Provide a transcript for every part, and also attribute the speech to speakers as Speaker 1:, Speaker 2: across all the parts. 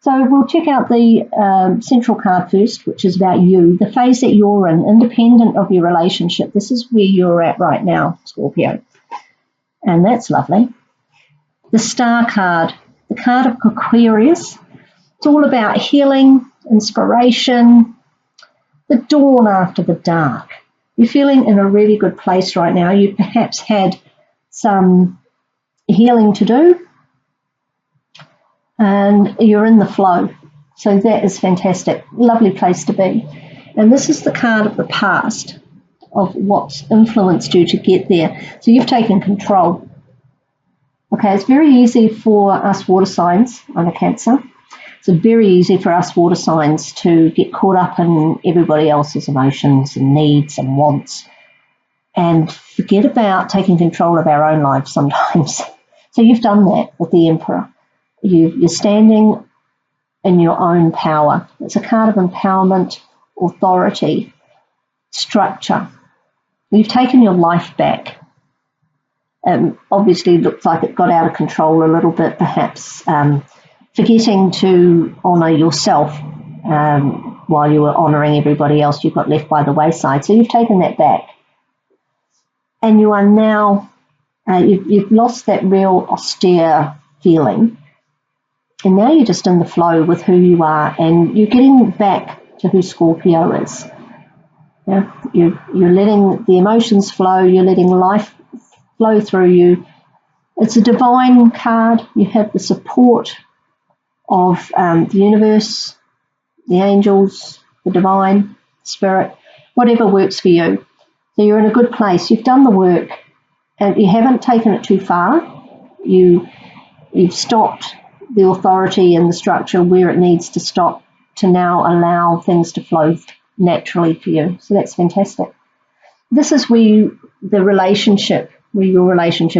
Speaker 1: So we'll check out the central card first, which is about you, the phase that you're in, independent of your relationship. This is where you're at right now, Scorpio. And that's lovely. The Star card, the card of Aquarius. It's all about healing, inspiration, the dawn after the dark. You're feeling in a really good place right now. You perhaps had some healing to do, and you're in the flow. So that is fantastic. Lovely place to be. And this is the card of the past, of what's influenced you to get there. So you've taken control. Okay, it's very easy for us water signs. I'm a Cancer. It's very easy for us water signs to get caught up in everybody else's emotions and needs and wants and forget about taking control of our own lives sometimes. So you've done that with the Emperor. You're standing in your own power. It's a card of empowerment, authority, structure. You've taken your life back. Obviously, looks like it got out of control a little bit, perhaps forgetting to honour yourself while you were honouring everybody else. You got left by the wayside. So you've taken that back. And you are now, you've lost that real austere feeling. And now you're just in the flow with who you are, and you're getting back to who Scorpio is. Yeah? You're letting the emotions flow, you're letting life flow through you. It's a divine card. You have the support of the universe, the angels, the divine spirit, whatever works for you. So you're in a good place. You've done the work, and you haven't taken it too far. You've stopped the authority and the structure where it needs to stop to now allow things to flow naturally for you. So that's fantastic. This is where your relationship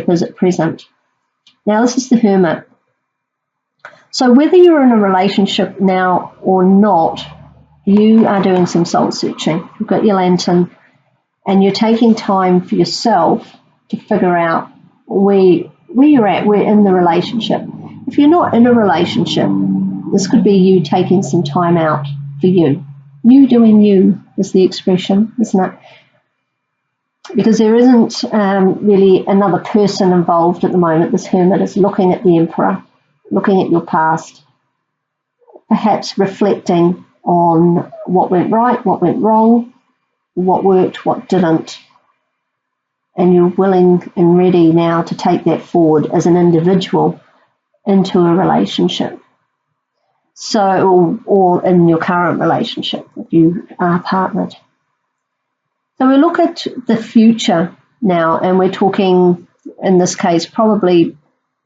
Speaker 1: is at present. Now this is the Hermit. So whether you're in a relationship now or not, you are doing some soul searching. You've got your lantern, and you're taking time for yourself to figure out where you're at, where in the relationship. If you're not in a relationship, this could be you taking some time out for you. You doing you is the expression, isn't it? Because there isn't really another person involved at the moment. This Hermit is looking at the Emperor, looking at your past, perhaps reflecting on what went right, what went wrong, what worked, what didn't. And you're willing and ready now to take that forward as an individual into a relationship. So, or in your current relationship, if you are partnered. So we look at the future now, and we're talking, in this case, probably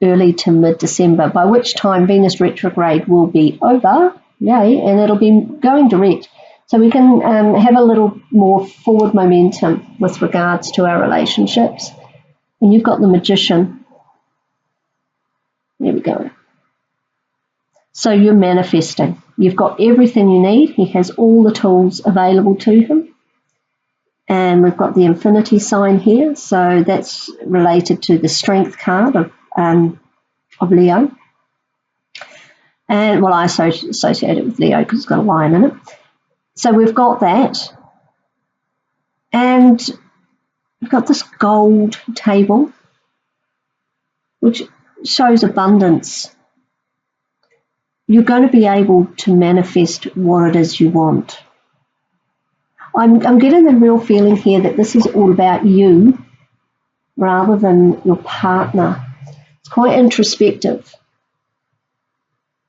Speaker 1: early to mid-December, by which time Venus retrograde will be over, yay, and it'll be going direct. So we can have a little more forward momentum with regards to our relationships. And you've got the Magician. There we go. So you're manifesting. You've got everything you need. He has all the tools available to him. And we've got the infinity sign here. So that's related to the strength card of Leo. And, well, I associate it with Leo because it's got a lion in it. So we've got that. And we've got this gold table, which shows abundance. You're going to be able to manifest what it is you want. I'm getting the real feeling here that this is all about you rather than your partner. It's quite introspective.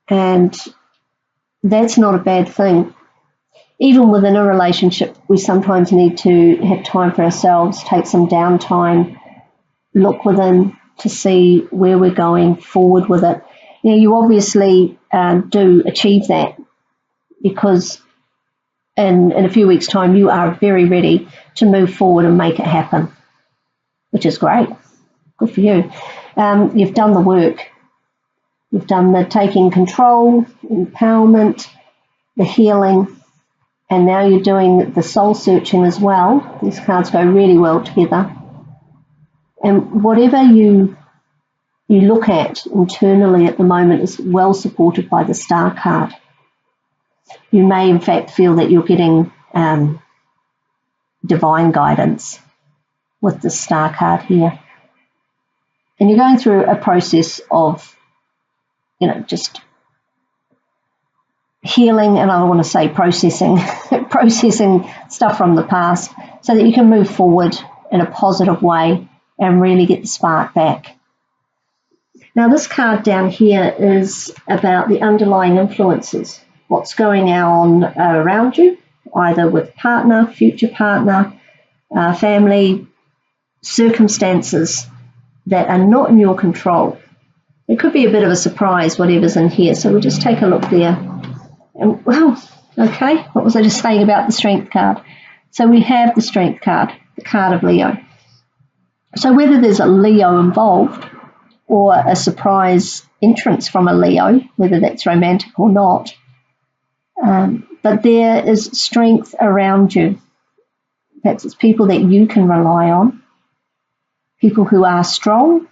Speaker 1: And that's not a bad thing. Even within a relationship, we sometimes need to have time for ourselves, take some downtime, look within to see where we're going forward with it. You know, you obviously do achieve that because in a few weeks' time you are very ready to move forward and make it happen, which is great. Good for you. You've done the work. You've done the taking control, empowerment, the healing, and now you're doing the soul searching as well. These cards go really well together. And whatever you you look at internally at the moment is well supported by the Star card. You may in fact feel that you're getting divine guidance with the Star card here. And you're going through a process of, just healing, and I want to say processing stuff from the past so that you can move forward in a positive way and really get the spark back. Now this card down here is about the underlying influences, what's going on around you, either with partner, future partner, family, circumstances that are not in your control. It could be a bit of a surprise, whatever's in here. So we'll just take a look there. And, well, okay, what was I just saying about the Strength card? So we have the Strength card, the card of Leo. So whether there's a Leo involved or a surprise entrance from a Leo, whether that's romantic or not, but there is strength around you. Perhaps it's people that you can rely on, people who are strong,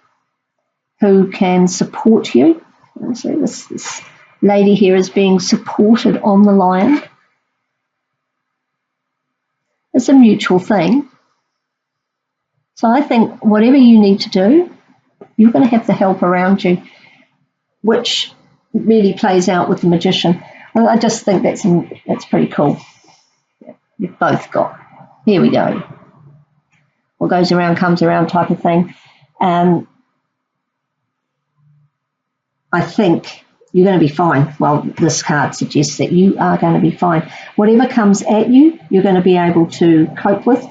Speaker 1: who can support you. So this lady here is being supported on the Lion. It's a mutual thing. So I think whatever you need to do, you're going to have the help around you, which really plays out with the Magician. I just think that's pretty cool. You've both got, here we go, what goes around comes around type of thing. I think you're going to be fine. Well, this card suggests that you are going to be fine. Whatever comes at you, you're going to be able to cope with.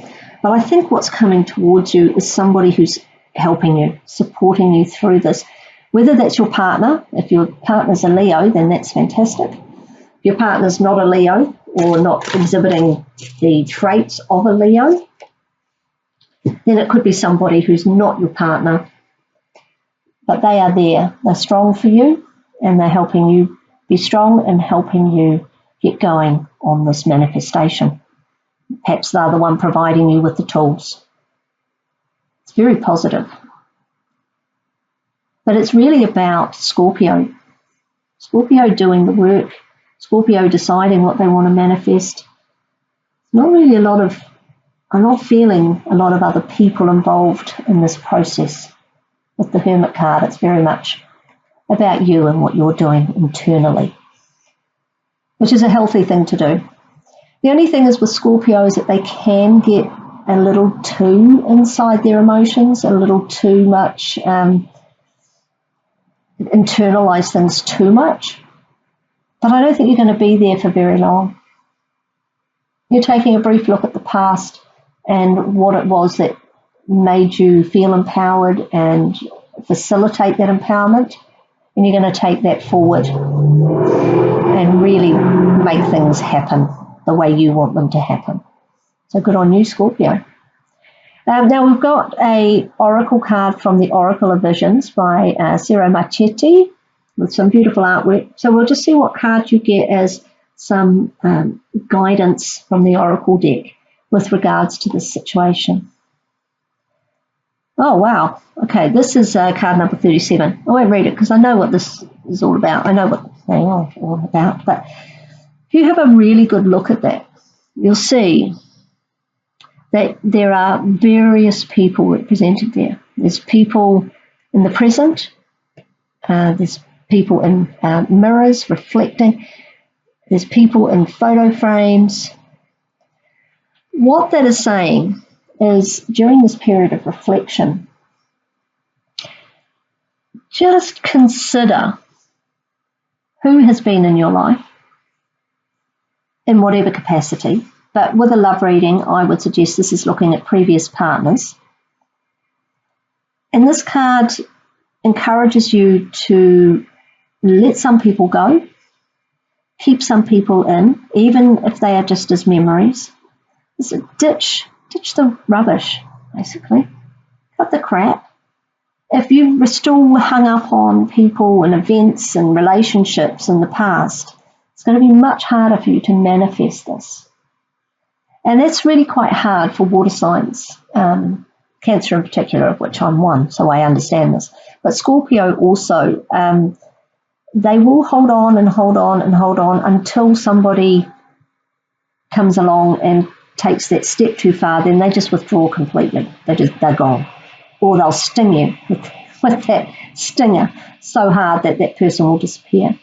Speaker 1: But I think what's coming towards you is somebody who's helping you, supporting you through this. Whether that's your partner, if your partner's a Leo, then that's fantastic. If your partner's not a Leo or not exhibiting the traits of a Leo, then it could be somebody who's not your partner, but they are there. They're strong for you, and they're helping you be strong and helping you get going on this manifestation. Perhaps they're the one providing you with the tools. It's very positive. But it's really about Scorpio. Scorpio doing the work. Scorpio deciding what they want to manifest. Not really I'm not feeling a lot of other people involved in this process. With the Hermit card, it's very much about you and what you're doing internally, which is a healthy thing to do. The only thing is with Scorpio is that they can get a little too inside their emotions, a little too much, internalize things too much. But I don't think you're going to be there for very long. You're taking a brief look at the past and what it was that made you feel empowered and facilitate that empowerment, and you're going to take that forward and really make things happen the way you want them to happen. So good on you, Scorpio. Now we've got a oracle card from the Oracle of Visions by Ciro Marchetti with some beautiful artwork. So we'll just see what card you get as some guidance from the oracle deck with regards to this situation. Oh, wow. Okay, this is card number 37. I won't read it because I know what this is all about. I know what they are all about. But if you have a really good look at that, you'll see that there are various people represented there. There's people in the present. There's people in mirrors reflecting. There's people in photo frames. What that is saying is during this period of reflection, just consider who has been in your life in whatever capacity. But with a love reading, I would suggest this is looking at previous partners. And this card encourages you to let some people go, keep some people in, even if they are just as memories. So ditch the rubbish, basically. Cut the crap. If you're still hung up on people and events and relationships in the past, it's going to be much harder for you to manifest this. And that's really quite hard for water signs, Cancer in particular, of which I'm one, so I understand this. But Scorpio also, they will hold on and hold on and hold on until somebody comes along and takes that step too far. Then they just withdraw completely. They're gone. Or they'll sting you with that stinger so hard that that person will disappear.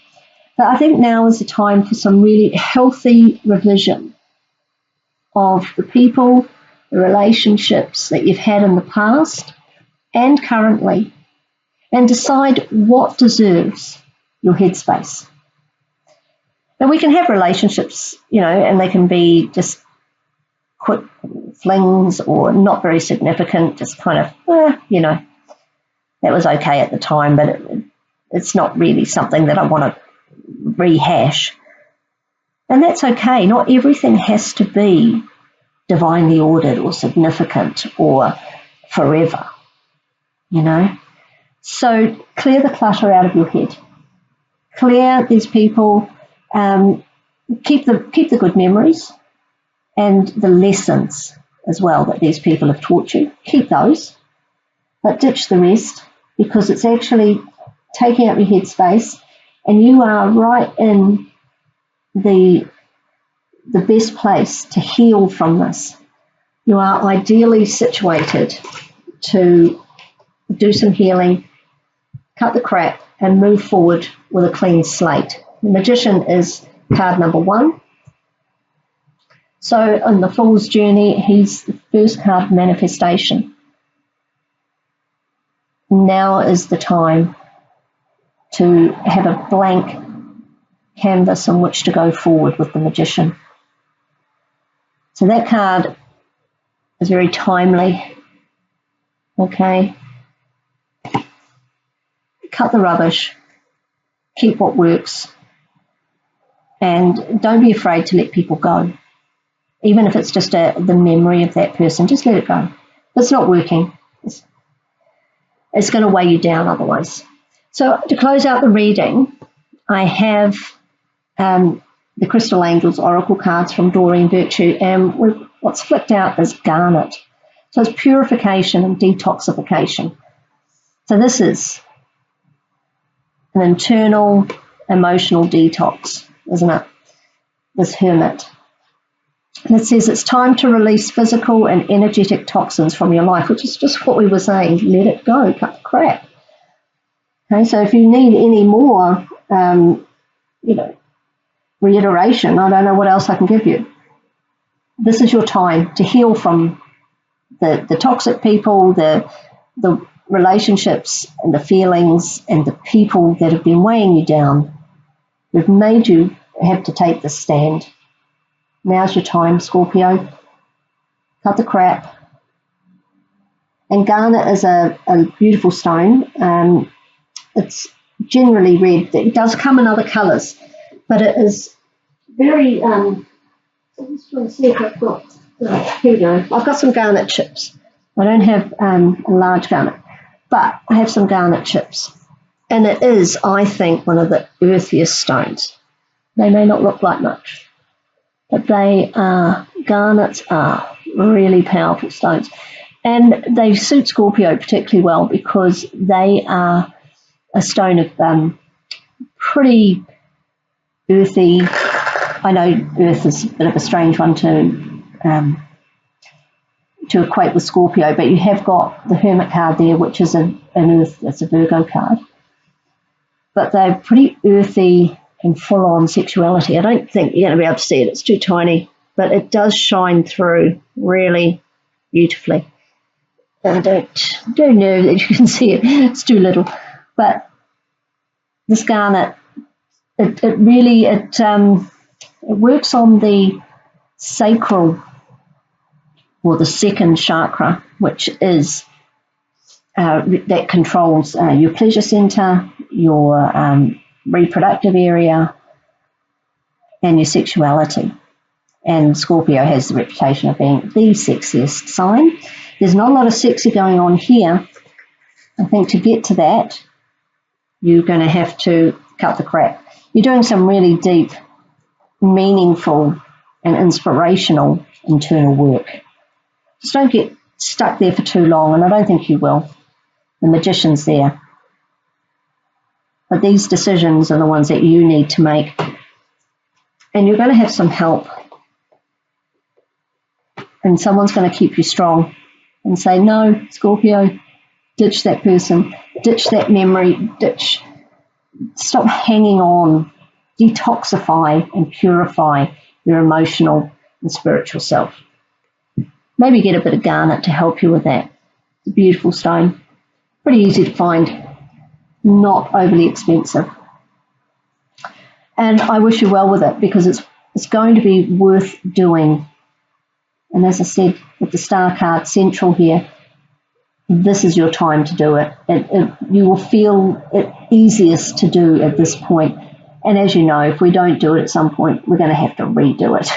Speaker 1: But I think now is the time for some really healthy revision of the people, the relationships that you've had in the past and currently, and decide what deserves your headspace. Now, we can have relationships, and they can be just quick flings or not very significant, just kind of, that was okay at the time, but it's not really something that I want to rehash. And that's okay. Not everything has to be divinely ordered or significant or forever, So clear the clutter out of your head. Clear these people. Keep the good memories and the lessons as well that these people have taught you. Keep those, but ditch the rest, because it's actually taking up your headspace, and you are right in the best place to heal from this. You are ideally situated to do some healing, cut the crap, and move forward with a clean slate. The Magician is card number 1. So on the Fool's Journey, he's the first card of manifestation. Now is the time to have a blank canvas on which to go forward with the Magician. So that card is very timely. Okay. Cut the rubbish. Keep what works. And don't be afraid to let people go. Even if it's just the memory of that person, just let it go. If it's not working, it's going to weigh you down otherwise. So to close out the reading, I have the Crystal Angels Oracle cards from Doreen Virtue, and what's flipped out is Garnet. So it's purification and detoxification. So this is an internal emotional detox, isn't it? This Hermit. And it says it's time to release physical and energetic toxins from your life, which is just what we were saying. Let it go, cut the crap. Okay, so if you need any more, reiteration, I don't know what else I can give you. This is your time to heal from the toxic people, the relationships and the feelings and the people that have been weighing you down. They've made you have to take this stand. Now's your time, Scorpio. Cut the crap. And garnet is a beautiful stone. It's generally red. It does come in other colours, but it is very. I'm just trying to see if I've got. Here we go. I've got some garnet chips. I don't have a large garnet, but I have some garnet chips, and it is, I think, one of the earthiest stones. They may not look like much, but garnets are really powerful stones. And they suit Scorpio particularly well because they are a stone of pretty earthy. I know earth is a bit of a strange one to equate with Scorpio, but you have got the Hermit card there, which is an earth, it's a Virgo card. But they're pretty earthy and full-on sexuality. I don't think you're going to be able to see it. It's too tiny, but it does shine through really beautifully. I don't know that you can see it. It's too little. But this garnet, it really works on the sacral or the second chakra, which is that controls your pleasure center, your reproductive area, and your sexuality. And Scorpio has the reputation of being the sexiest sign. There's not a lot of sexy going on here. I think to get to that, you're going to have to cut the crap. You're doing some really deep, meaningful, and inspirational internal work. Just don't get stuck there for too long, and I don't think you will. The Magician's there. But these decisions are the ones that you need to make. And you're going to have some help. And someone's going to keep you strong and say, no, Scorpio, ditch that person, ditch that memory, stop hanging on, detoxify and purify your emotional and spiritual self. Maybe get a bit of garnet to help you with that. It's a beautiful stone, pretty easy to find, not overly expensive. And I wish you well with it, because it's going to be worth doing. And as I said, with the star card central here, this is your time to do it. You will feel it easiest to do at this point. And as you know, if we don't do it at some point, we're going to have to redo it.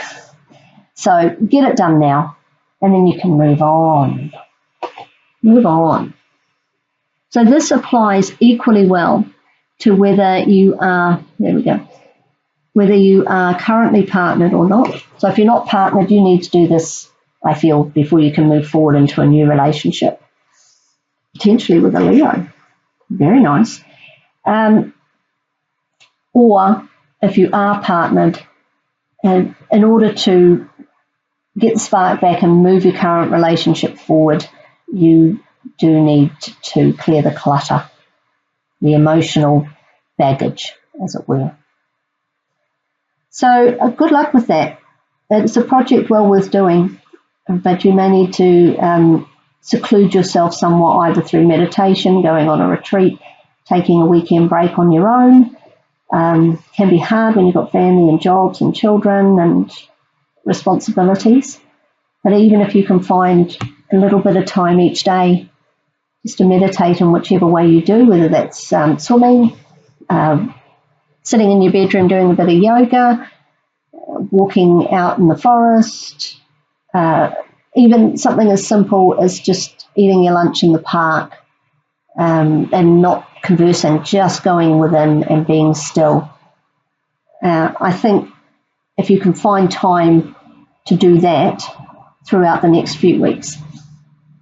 Speaker 1: So get it done now, and then you can move on. Move on. So this applies equally well to whether you are, whether you are currently partnered or not. So if you're not partnered, you need to do this, I feel, before you can move forward into a new relationship, potentially with a Leo. Very nice. Or if you are partnered, and in order to get the spark back and move your current relationship forward, you do need to clear the clutter, the emotional baggage, as it were. So good luck with that. It's a project well worth doing, but you may need to seclude yourself somewhat, either through meditation, going on a retreat, taking a weekend break on your own. Can be hard when you've got family and jobs and children and responsibilities. But even if you can find a little bit of time each day just to meditate in whichever way you do, whether that's swimming, sitting in your bedroom doing a bit of yoga, walking out in the forest, even something as simple as just eating your lunch in the park, and not conversing, just going within and being still. I think if you can find time to do that throughout the next few weeks,